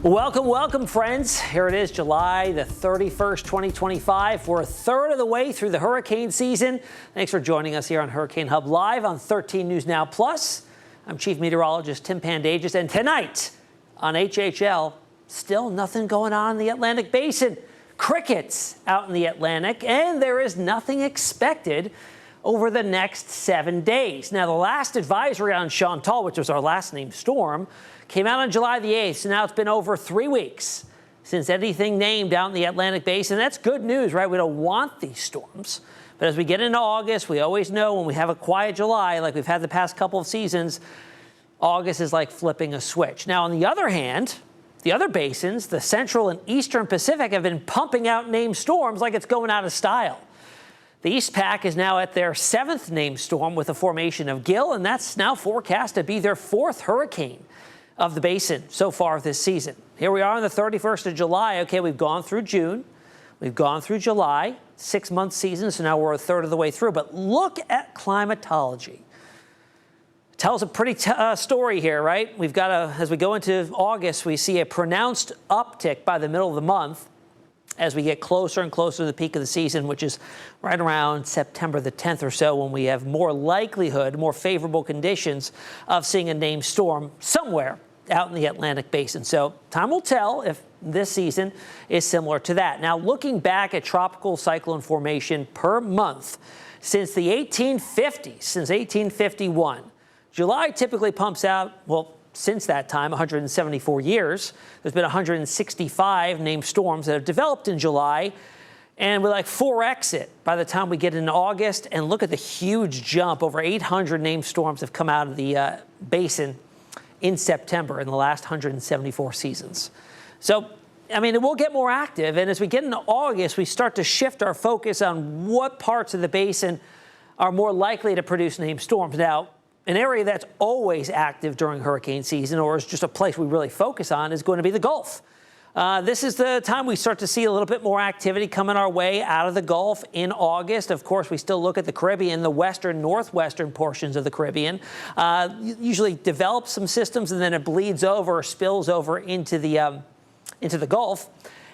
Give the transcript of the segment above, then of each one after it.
Welcome, welcome, friends. Here it is, July the 31st, 2025. We're a third of the way through the hurricane season. Thanks for joining us here on Hurricane Hub Live on 13 News Now Plus. I'm Chief Meteorologist Tim Pandajis, and tonight on HHL, still nothing going on in the Atlantic Basin. Crickets out in the Atlantic, and there is nothing expected over the next 7 days. Now, the last advisory on Chantal, which was our last named storm, came out on July the 8th, so now it's been over 3 weeks since anything named out in the Atlantic Basin. That's good news, right? We don't want these storms. But as we get into August, we always know when we have a quiet July, like we've had the past couple of seasons, August is like flipping a switch. Now, on the other hand, the other basins, the Central and Eastern Pacific, have been pumping out named storms like it's going out of style. The East Pac is now at their 7th named storm with the formation of Gil, and that's now forecast to be their 4th hurricane of the basin so far this season. Here we are on the 31st of July. Okay, we've gone through June. We've gone through July, 6-month season, so now we're a third of the way through. But look at climatology. Tells a pretty story here, right? We've got as we go into August, we see a pronounced uptick by the middle of the month as we get closer and closer to the peak of the season, which is right around September the 10th or so, when we have more likelihood, more favorable conditions of seeing a named storm somewhere out in the Atlantic Basin. So time will tell if this season is similar to that. Now, looking back at tropical cyclone formation per month since the 1850s, since 1851, July typically pumps out, well, since that time, 174 years, there's been 165 named storms that have developed in July, and we like 4x it by the time we get into August. And look at the huge jump. Over 800 named storms have come out of the basin in September in the last 174 seasons. So, I mean, it will get more active. And as we get into August, we start to shift our focus on what parts of the basin are more likely to produce named storms. Now, an area that's always active during hurricane season, or is just a place we really focus on, is going to be the Gulf. This is the time we start to see a little bit more activity coming our way out of the Gulf in August. Of course, we still look at the Caribbean, the western, northwestern portions of the Caribbean. Usually develops some systems, and then it bleeds over or spills over into the Gulf.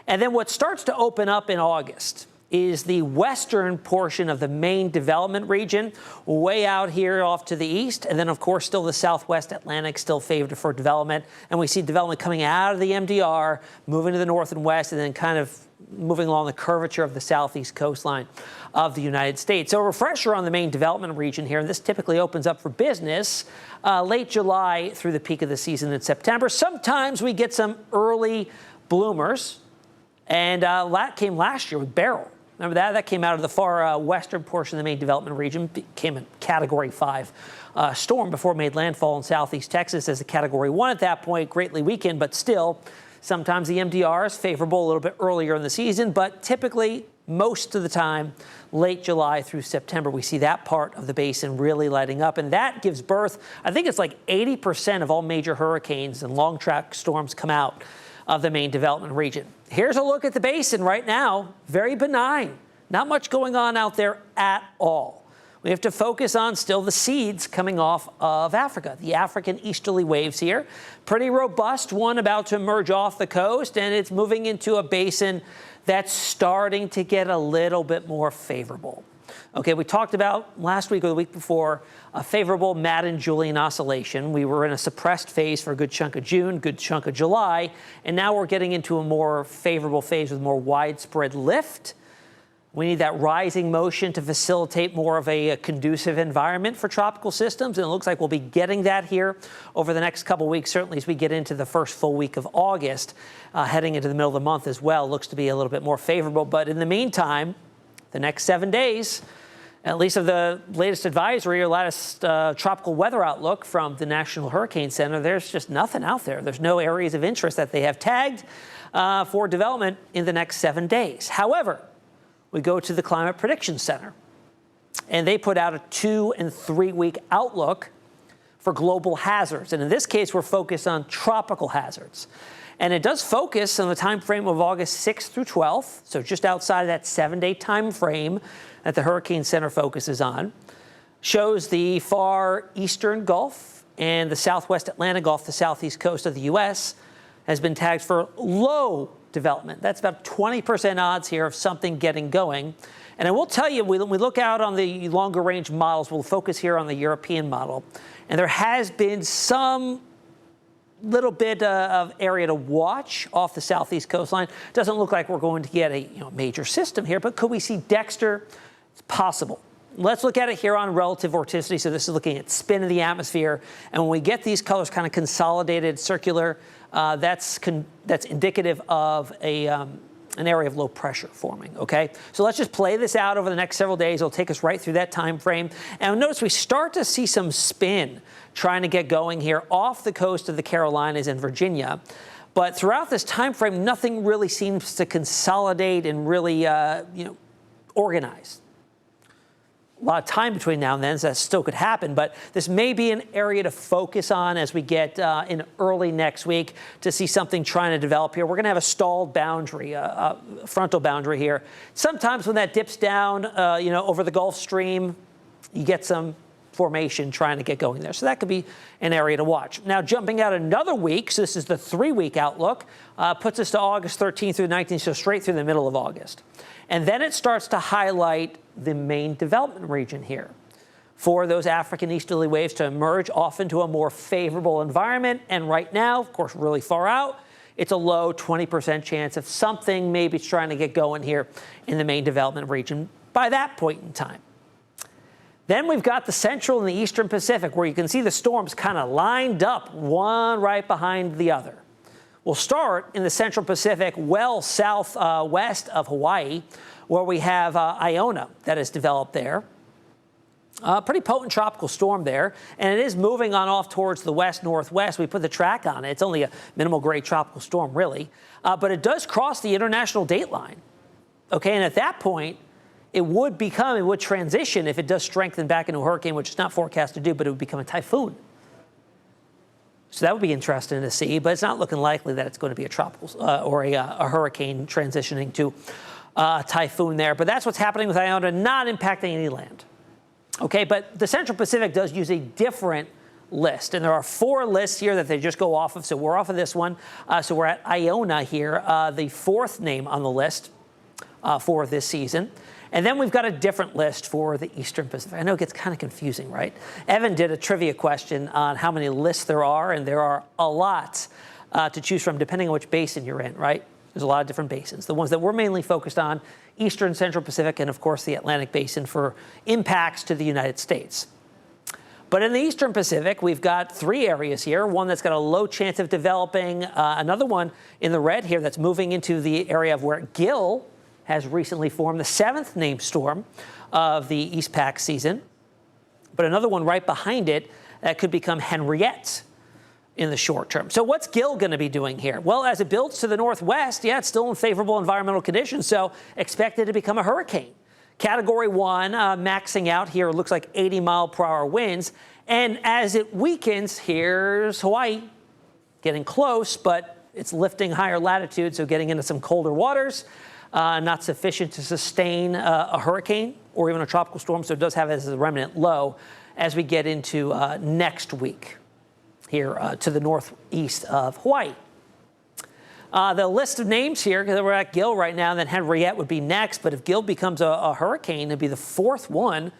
And then what starts to open up in August is the western portion of the main development region, way out here off to the east. And then, of course, still the southwest Atlantic, still favored for development. And we see development coming out of the MDR, moving to the north and west, and then kind of moving along the curvature of the southeast coastline of the United States. So a refresher on the main development region here, and this typically opens up for business late July through the peak of the season in September. Sometimes we get some early bloomers, and that came last year with Beryl. Remember that? That came out of the far western portion of the main development region, became a Category 5 storm before it made landfall in southeast Texas as a Category 1 at that point, greatly weakened, but still, sometimes the MDR is favorable a little bit earlier in the season, but typically, most of the time, late July through September, we see that part of the basin really lighting up, and that gives birth, I think it's like 80% of all major hurricanes and long track storms come out of the main development region. Here's a look at the basin right now. Very benign. Not much going on out there at all. We have to focus on still the seeds coming off of Africa. The African easterly waves here. Pretty robust one about to emerge off the coast, and it's moving into a basin that's starting to get a little bit more favorable. Okay, we talked about last week or the week before a favorable Madden-Julian oscillation. We were in a suppressed phase for a good chunk of June, good chunk of July, and now we're getting into a more favorable phase with more widespread lift. We need that rising motion to facilitate more of a conducive environment for tropical systems, and it looks like we'll be getting that here over the next couple weeks, certainly as we get into the first full week of August, heading into the middle of the month as well. Looks to be a little bit more favorable, but in the meantime, the next 7 days, at least of the latest advisory or latest tropical weather outlook from the National Hurricane Center, there's just nothing out there. There's no areas of interest that they have tagged for development in the next 7 days. However, we go to the Climate Prediction Center, and they put out a 2- and 3-week outlook for global hazards. And in this case, we're focused on tropical hazards. And it does focus on the time frame of August 6th through 12th, so just outside of that 7-day time frame that the Hurricane Center focuses on. Shows the far eastern Gulf and the southwest Atlantic Gulf, the southeast coast of the U.S., has been tagged for low development. That's about 20% odds here of something getting going. And I will tell you, when we look out on the longer range models, we'll focus here on the European model. And there has been some little bit of area to watch off the southeast coastline. Doesn't look like we're going to get a major system here, but could we see Dexter? It's possible. Let's look at it here on relative vorticity. So this is looking at spin of the atmosphere. And when we get these colors kind of consolidated, circular, that's indicative of an area of low pressure forming, okay? So let's just play this out over the next several days. It'll take us right through that time frame. And notice we start to see some spin trying to get going here off the coast of the Carolinas and Virginia. But throughout this time frame, nothing really seems to consolidate and really, organize. A lot of time between now and then, so that still could happen, but this may be an area to focus on as we get in early next week to see something trying to develop here. We're going to have a stalled boundary, a frontal boundary here. Sometimes when that dips down, over the Gulf Stream, you get some formation trying to get going there. So that could be an area to watch. Now, jumping out another week, so this is the 3-week outlook, puts us to August 13th through 19th, so straight through the middle of August. And then it starts to highlight the main development region here for those African easterly waves to emerge off into a more favorable environment. And right now, of course, really far out, it's a low 20% chance of something maybe trying to get going here in the main development region by that point in time. Then we've got the central and the eastern Pacific, where you can see the storms kind of lined up, one right behind the other. We'll start in the central Pacific, well southwest of Hawaii, where we have Iona that has developed there. Pretty potent tropical storm there, and it is moving on off towards the west-northwest. We put the track on it. It's only a minimal grade tropical storm, really, but it does cross the international date line. Okay, and at that point, it would transition if it does strengthen back into a hurricane, which is not forecast to do, but it would become a typhoon. So that would be interesting to see, but it's not looking likely that it's going to be a tropical or a hurricane transitioning to a typhoon there. But that's what's happening with Iona, not impacting any land. Okay, but the Central Pacific does use a different list, and there are 4 lists here that they just go off of. So we're off of this one. So we're at Iona here, the 4th name on the list for this season. And then we've got a different list for the Eastern Pacific. I know it gets kind of confusing, right? Evan did a trivia question on how many lists there are, and there are a lot to choose from depending on which basin you're in, right? There's a lot of different basins. The ones that we're mainly focused on, Eastern, Central Pacific, and of course the Atlantic Basin for impacts to the United States. But in the Eastern Pacific, we've got 3 areas here. One that's got a low chance of developing, another one in the red here that's moving into the area of where Gil has recently formed, the 7th named storm of the East Pac season. But another one right behind it that could become Henriette in the short term. So what's Gil going to be doing here? Well, as it builds to the northwest, it's still in favorable environmental conditions, so expect it to become a hurricane. Category 1, maxing out here, looks like 80-mile-per-hour winds. And as it weakens, here's Hawaii getting close, but it's lifting higher latitude, so getting into some colder waters. Not sufficient to sustain a hurricane or even a tropical storm, so it does have it as a remnant low as we get into next week here to the northeast of Hawaii. The list of names here, because we're at Gil right now, and then Henriette would be next, but if Gil becomes a hurricane, it'd be the 4th one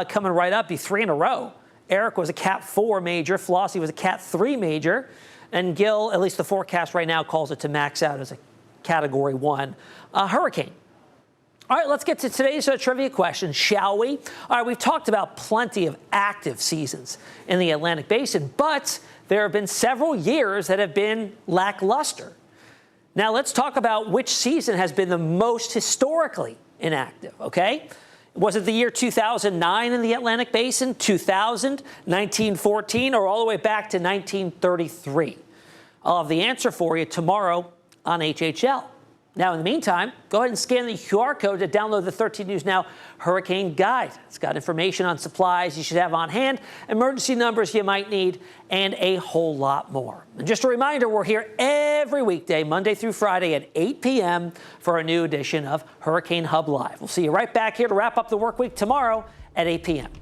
coming right up, be 3 in a row. Eric was a Cat 4 major, Flossie was a Cat 3 major, and Gil, at least the forecast right now, calls it to max out as a Category 1 hurricane. All right, let's get to today's trivia question, shall we? All right, we've talked about plenty of active seasons in the Atlantic Basin, but there have been several years that have been lackluster. Now, let's talk about which season has been the most historically inactive, okay? Was it the year 2009 in the Atlantic Basin, 2000, 1914, or all the way back to 1933? I'll have the answer for you tomorrow on HHL. Now, in the meantime, go ahead and scan the QR code to download the 13 News Now Hurricane Guide. It's got information on supplies you should have on hand, emergency numbers you might need, and a whole lot more. And just a reminder, we're here every weekday, Monday through Friday at 8 p.m. for a new edition of Hurricane Hub Live. We'll see you right back here to wrap up the work week tomorrow at 8 p.m.